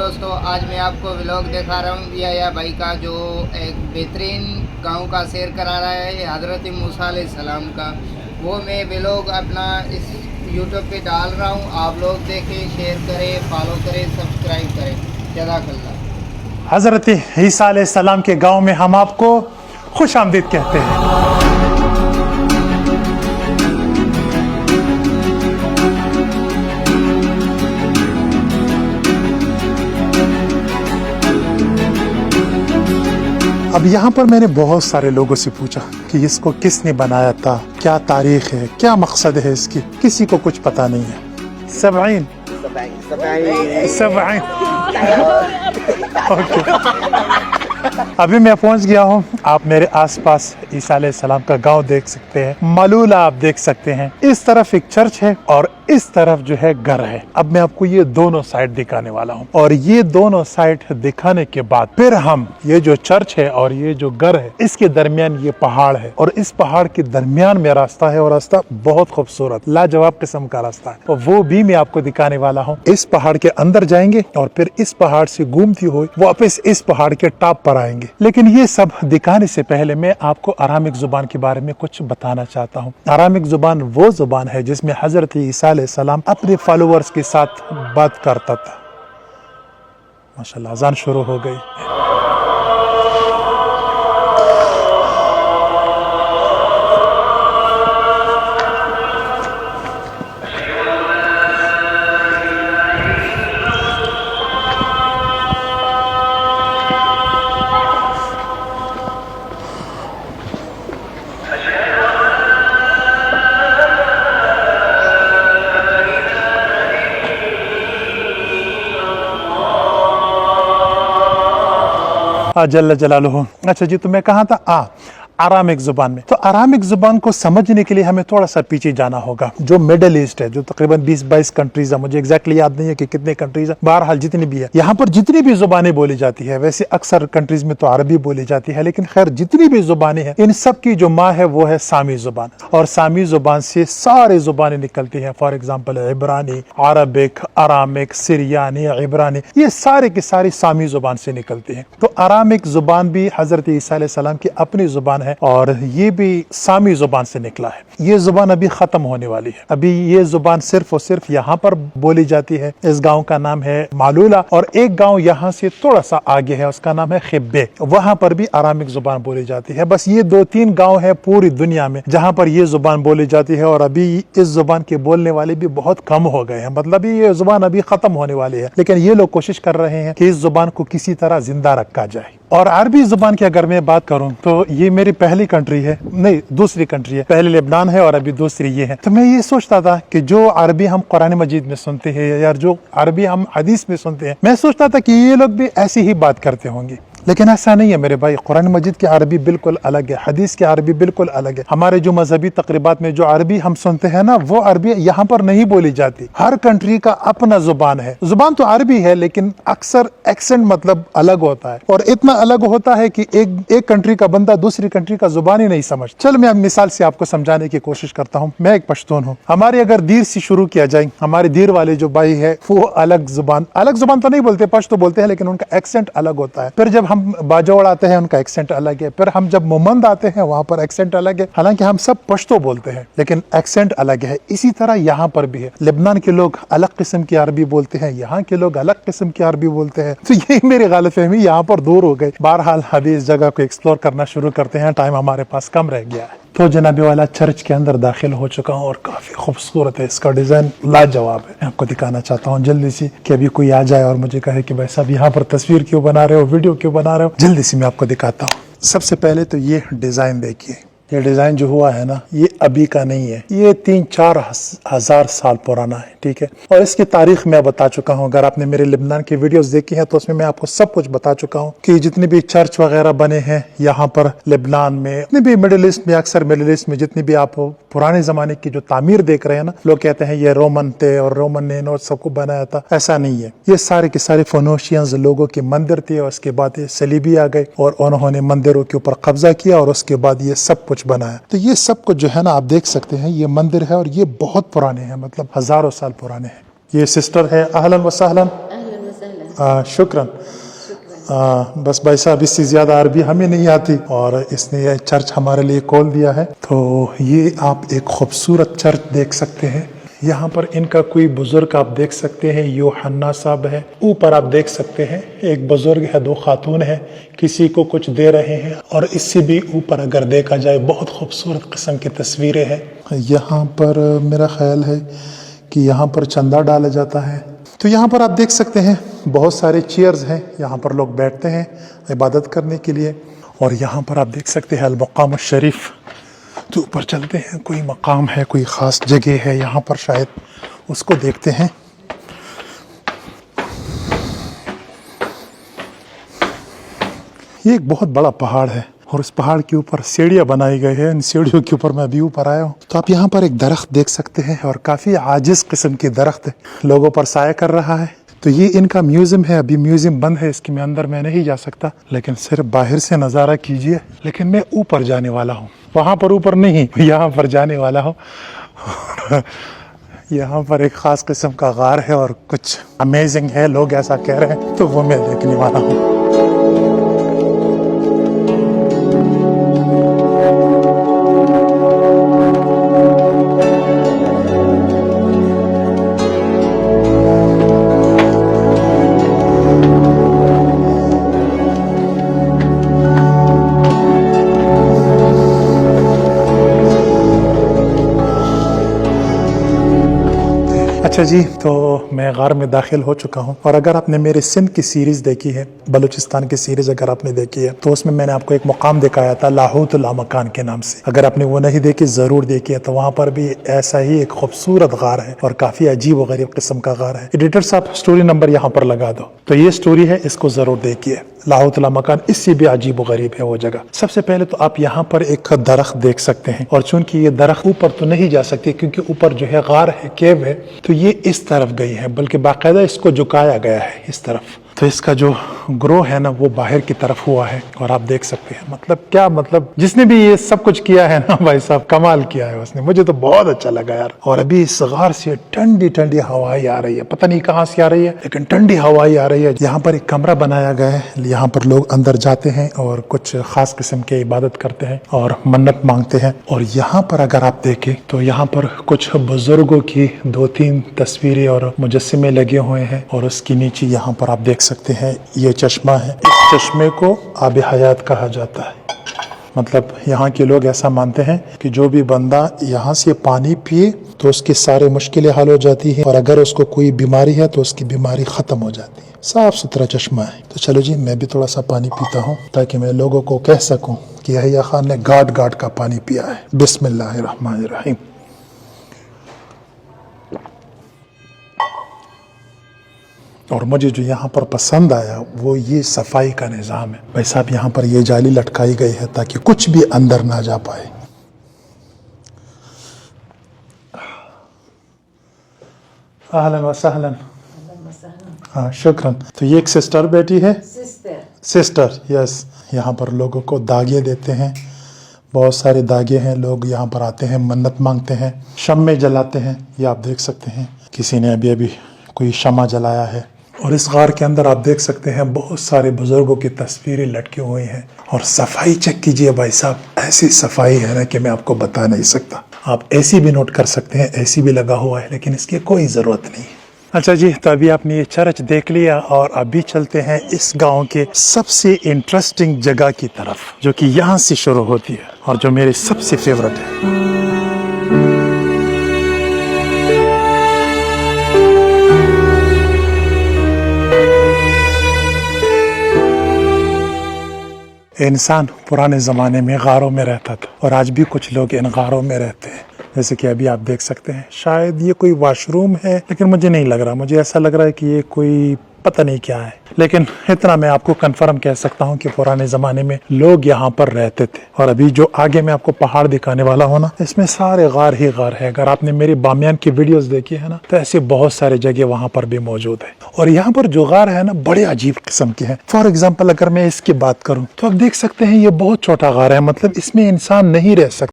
दोस्तों, आज मैं आपको व्लॉग दिखा रहा हूँ या भाई का जो एक बेहतरीन गांव का सैर करा रहा है हज़रत मूसा अलैहिस्सलाम का। वो मैं व्लॉग अपना इस यूट्यूब पे डाल रहा हूँ। आप लोग देखें, शेयर करें, फॉलो करें, सब्सक्राइब करें। जज़ाकल्लाह। हज़रत ईसा अलैहिस्सलाम के गांव में हम आपको खुश आमदीद कहते हैं। अब यहाँ पर मैंने बहुत सारे लोगों से पूछा कि इसको किसने बनाया था, क्या तारीख है, क्या मकसद है इसकी। किसी को कुछ पता नहीं है। सबईन अभी मैं पहुंच गया हूं। आप मेरे आसपास ईसा अलैहिस्सलाम का गांव देख सकते हैं, मालूला आप देख सकते हैं। इस तरफ एक चर्च है और इस तरफ जो है घर है। अब मैं आपको ये दोनों साइड दिखाने वाला हूं और ये दोनों साइड दिखाने के बाद फिर हम ये जो चर्च है और ये जो घर है इसके दरमियान ये पहाड़ है और इस पहाड़ के दरमियान में रास्ता है और रास्ता बहुत खूबसूरत लाजवाब किस्म का रास्ता है और वो भी मैं आपको दिखाने वाला हूँ। इस पहाड़ के अंदर जाएंगे और फिर इस पहाड़ से घूमती हुई वापस इस पहाड़ के टॉप पर आएंगे। लेकिन ये सब दिखाने से पहले मैं आपको अरामिक जुबान के बारे में कुछ बताना चाहता हूँ। अरामिक जुबान वो जुबान है जिसमें हजरत ईसा अलैहिस्सलाम अपने फॉलोअर्स के साथ बात करता था। माशाल्लाह, अज़ान शुरू हो गई। जल्ल जलालुहु। अच्छा जी, तो मैं कहाँ था? अरामिक जुबान में। तो अरामिक जुबान को समझने के लिए हमें थोड़ा सा पीछे जाना होगा। जो मिडिल ईस्ट है, जो तकरीबन 20-22 कंट्रीज है, मुझे एग्जैक्टली याद नहीं है कि कितने कंट्रीज है, बहरहाल जितनी भी है, यहाँ पर जितनी भी जुबानें बोली जाती है, वैसे अक्सर कंट्रीज में तो अरबी बोली जाती है, लेकिन खैर जितनी भी जुबानें हैं इन सब की जो माँ है वो है सामी जुबान। और सामी जुबान से सारी जुबानें निकलती हैं। फॉर एग्जाम्पल इब्रानी, अरबिक, अरामिक, सिरियानी, इब्रानी, ये सारे की सारी सामी जुबान से निकलती हैं। तो अरामिक जुबान भी हजरत ईसा अलैहिस्सलाम की अपनी जुबान है और ये भी सामी जुबान से निकला है। ये जुबान अभी खत्म होने वाली है। अभी ये जुबान सिर्फ और सिर्फ यहाँ पर बोली जाती है। इस गांव का नाम है मालूला और एक गांव यहाँ से थोड़ा सा आगे है, उसका नाम है खिब्बे। वहां पर भी अरामिक जुबान बोली जाती है। बस ये 2-3 गांव है पूरी दुनिया में जहां पर ये जुबान बोली जाती है और अभी इस जुबान के बोलने वाले भी बहुत कम हो गए हैं। मतलब ये जुबान अभी खत्म होने वाली है, लेकिन ये लोग कोशिश कर रहे हैं कि इस जुबान को किसी तरह जिंदा रखा जाए। और अरबी जुबान की अगर मैं बात करूं तो ये मेरी पहली कंट्री है, नहीं दूसरी कंट्री है। पहले लेबनान है और अभी दूसरी ये है। तो मैं ये सोचता था कि जो अरबी हम कुरान मजीद में सुनते हैं या जो अरबी हम हदीस में सुनते हैं, मैं सोचता था कि ये लोग भी ऐसी ही बात करते होंगे, लेकिन ऐसा नहीं है मेरे भाई। कुरान मजीद की अरबी बिल्कुल अलग है, हदीस की अरबी बिल्कुल अलग है। हमारे जो मजहबी तकरीबात में जो अरबी हम सुनते हैं ना, वो अरबी यहाँ पर नहीं बोली जाती। हर कंट्री का अपना जुबान है। जुबान तो अरबी है लेकिन अक्सर एक्सेंट मतलब अलग होता है और इतना अलग होता है कि एक कंट्री का बंदा दूसरी कंट्री का जुबान ही नहीं समझ। चल मैं अब मिसाल से आपको समझाने की कोशिश करता हूँ। मैं एक पश्तून हूँ। हमारे अगर दीर से शुरू किया जाए, हमारे दीर वाले जो भाई है वो अलग जुबान तो नहीं बोलते, पश्तो बोलते हैं, लेकिन उनका एक्सेंट अलग होता है। फिर जब हम बाजोड़ आते हैं उनका एक्सेंट अलग है। फिर हम जब मोमंद आते हैं वहां पर एक्सेंट अलग है। हालांकि हम सब पश्तो बोलते हैं लेकिन एक्सेंट अलग है। इसी तरह यहाँ पर भी है। लेबनान के लोग अलग किस्म की अरबी बोलते हैं, यहाँ के लोग अलग किस्म की अरबी बोलते हैं। तो यही मेरी गलतफहमी यहाँ पर दूर हो गई। बहरहाल अभी इस जगह को एक्सप्लोर करना शुरू करते हैं। टाइम हमारे पास कम रह गया है। तो जनाबी वाला चर्च के अंदर दाखिल हो चुका हूँ और काफी खूबसूरत है। इसका डिजाइन लाजवाब है। मैं आपको दिखाना चाहता हूँ जल्दी से कि अभी कोई आ जाए और मुझे कहे कि भाई साहब यहाँ पर तस्वीर क्यों बना रहे हो, वीडियो क्यों बना रहे हो। जल्दी से मैं आपको दिखाता हूँ। सबसे पहले तो ये डिजाइन देखिए। ये डिजाइन जो हुआ है ना, ये अभी का नहीं है, ये 3-4 हजार साल पुराना है। ठीक है, और इसकी तारीख मैं बता चुका हूँ। अगर आपने मेरे लेबनान की वीडियोस देखी हैं तो उसमें मैं आपको सब कुछ बता चुका हूँ कि जितने भी चर्च वगैरह बने हैं यहाँ पर लेबनान में, जितने भी मिडिल ईस्ट में, अक्सर मिडिल ईस्ट में जितनी भी आप पुराने जमाने की जो तामीर देख रहे हैं ना, लोग कहते हैं ये रोमन थे और रोमन ने इन सबको बनाया था। ऐसा नहीं है। ये सारे के सारे फोनोशियंस लोगों के मंदिर थे और उसके बाद ये सलीबी आ गए और उन्होंने मंदिरों के ऊपर कब्जा किया और उसके बाद ये सब कुछ बनाया। तो ये सब कुछ जो है ना, आप देख सकते हैं ये मंदिर है और ये बहुत पुराने हैं, मतलब हजारों साल पुराने हैं। ये सिस्टर है, अहलन व सहलन। शुक्रन। बस भाई साहब इससे ज़्यादा अरबी हमें नहीं आती और इसने ये चर्च हमारे लिए खोल दिया है। तो ये आप एक खूबसूरत चर्च देख सकते हैं। यहाँ पर इनका कोई बुजुर्ग आप देख सकते हैं, यूहन्ना साहब है। ऊपर आप देख सकते हैं एक बुजुर्ग है, 2 खातून है, किसी को कुछ दे रहे हैं। और इससे भी ऊपर अगर देखा जाए बहुत खूबसूरत किस्म की तस्वीरें हैं। यहाँ पर मेरा ख्याल है कि यहाँ पर चंदा डाला जाता है। तो यहाँ पर आप देख सकते हैं बहुत सारे चेयर्स हैं, यहाँ पर लोग बैठते हैं इबादत करने के लिए। और यहाँ पर आप देख सकते हैं अल-मक़ाम शरीफ। तो ऊपर चलते हैं, कोई मकाम है, कोई ख़ास जगह है यहाँ पर, शायद उसको देखते हैं। ये एक बहुत बड़ा पहाड़ है और इस पहाड़ के ऊपर सीढ़ियाँ बनाई गई है। इन सीढ़ियों के ऊपर मैं अभी ऊपर आया हूँ। तो आप यहाँ पर एक दरख्त देख सकते हैं और काफ़ी आजिज़ किस्म की दरख्त है, लोगों पर साया कर रहा है। तो ये इनका म्यूज़ियम है। अभी म्यूज़ियम बंद है, इसके में अंदर मैं नहीं जा सकता, लेकिन सिर्फ बाहर से नज़ारा कीजिए। लेकिन मैं ऊपर जाने वाला हूँ, वहाँ पर ऊपर नहीं, यहाँ पर जाने वाला हूँ। यहाँ पर एक ख़ास किस्म का गार है और कुछ अमेजिंग है, लोग ऐसा कह रहे हैं, तो वो मैं देखने वाला हूँ। अच्छा जी, तो मैं गार में दाखिल हो चुका हूँ। और अगर आपने मेरे सिंध की सीरीज़ देखी है, बलूचिस्तान की सीरीज़ अगर आपने देखी है, तो उसमें मैंने आपको एक मुकाम दिखाया था लाहौत लामकान के नाम से। अगर आपने वो नहीं देखी ज़रूर देखिए। तो वहाँ पर भी ऐसा ही एक खूबसूरत गार है और काफ़ी अजीब व गरीब किस्म का गार है। एडिटर साहब स्टोरी नंबर यहाँ पर लगा दो। तो ये स्टोरी है, इसको ज़रूर देखिए। लाहौत लामकान इससे भी अजीब व गरीब है वो जगह। सबसे पहले तो आप यहाँ पर एक दरख्त देख सकते हैं। और चूंकि ये दरख्त ऊपर तो नहीं जा सकती क्योंकि ऊपर जो है गार है, केव है, तो ये इस तरफ गई है, बल्कि बाकायदा इसको झुकाया गया है इस तरफ। तो इसका जो ग्रो है ना वो बाहर की तरफ हुआ है। और आप देख सकते हैं, मतलब क्या, मतलब जिसने भी ये सब कुछ किया है ना भाई साहब, कमाल किया है उसने। मुझे तो बहुत अच्छा लगा यार। और अभी इस गार से ठंडी ठंडी हवाई आ रही है, पता नहीं कहाँ से आ रही है, लेकिन ठंडी हवाई आ रही है। यहाँ पर एक कमरा बनाया गया है, यहाँ पर लोग अंदर जाते हैं और कुछ खास किस्म की इबादत करते हैं और मन्नत मांगते हैं। और यहाँ पर अगर आप देखें तो यहाँ पर कुछ बुजुर्गों की 2-3 तस्वीरें और मुजस्समे लगे हुए हैं। और उसके नीचे यहाँ पर आप देख सकते हैं ये चश्मा है। इस चश्मे को आब हयात कहा जाता है। मतलब यहाँ के लोग ऐसा मानते हैं कि जो भी बंदा यहाँ से पानी पिए तो उसकी सारी मुश्किलें हल हो जाती हैं, और अगर उसको कोई बीमारी है तो उसकी बीमारी ख़त्म हो जाती है। साफ़ सुथरा चश्मा है। तो चलो जी, मैं भी थोड़ा सा पानी पीता हूँ ताकि मैं लोगों को कह सकूँ कि यहया खान ने गाट गाट का पानी पिया है। बिस्मिल्लाहिर्रहमानिर्रहीम। और मुझे जो यहाँ पर पसंद आया वो ये सफाई का निज़ाम है। भाई साहब, यहाँ पर ये जाली लटकाई गई है ताकि कुछ भी अंदर ना जा पाए। अहलन व सहलन। हाँ, शुक्रन। तो ये एक सिस्टर बेटी है, सिस्टर यस। यहाँ पर लोगों को दागे देते हैं, बहुत सारे दागे हैं। लोग यहाँ पर आते हैं, मन्नत मांगते हैं, शम्मे जलाते हैं। ये आप देख सकते हैं, किसी ने अभी अभी कोई शमा जलाया है। और इस गार के अंदर आप देख सकते हैं बहुत सारे बुजुर्गों की तस्वीरें लटकी हुई हैं। और सफाई चेक कीजिए भाई साहब, ऐसी सफाई है ना कि मैं आपको बता नहीं सकता। आप ऐसी भी नोट कर सकते हैं, ऐसी भी लगा हुआ है, लेकिन इसकी कोई ज़रूरत नहीं है। अच्छा जी, तो अभी आपने ये चर्च देख लिया और अभी चलते हैं इस गांव के सबसे इंटरेस्टिंग जगह की तरफ, जो कि यहाँ से शुरू होती है और जो मेरे सबसे फेवरेट है। इंसान पुराने ज़माने में गारों में रहता था और आज भी कुछ लोग इन गारों में रहते हैं। जैसे कि अभी आप देख सकते हैं, शायद ये कोई वॉशरूम है, लेकिन मुझे नहीं लग रहा। मुझे ऐसा लग रहा है कि ये कोई पता नहीं क्या है, लेकिन इतना मैं आपको कंफर्म कह सकता हूँ कि पुराने ज़माने में लोग यहाँ पर रहते थे। और अभी जो आगे मैं आपको पहाड़ दिखाने वाला हूँ ना, इसमें सारे गार ही गार है। अगर आपने मेरी बामियान की वीडियोस देखी है ना, तो ऐसे बहुत सारे जगह वहाँ पर भी मौजूद है। और यहाँ पर जो गार है ना, बड़े अजीब किस्म के हैं। फॉर एग्जाम्पल अगर मैं इसकी बात करूँ तो आप देख सकते हैं ये बहुत छोटा गार है, मतलब इसमें इंसान नहीं रह सकता।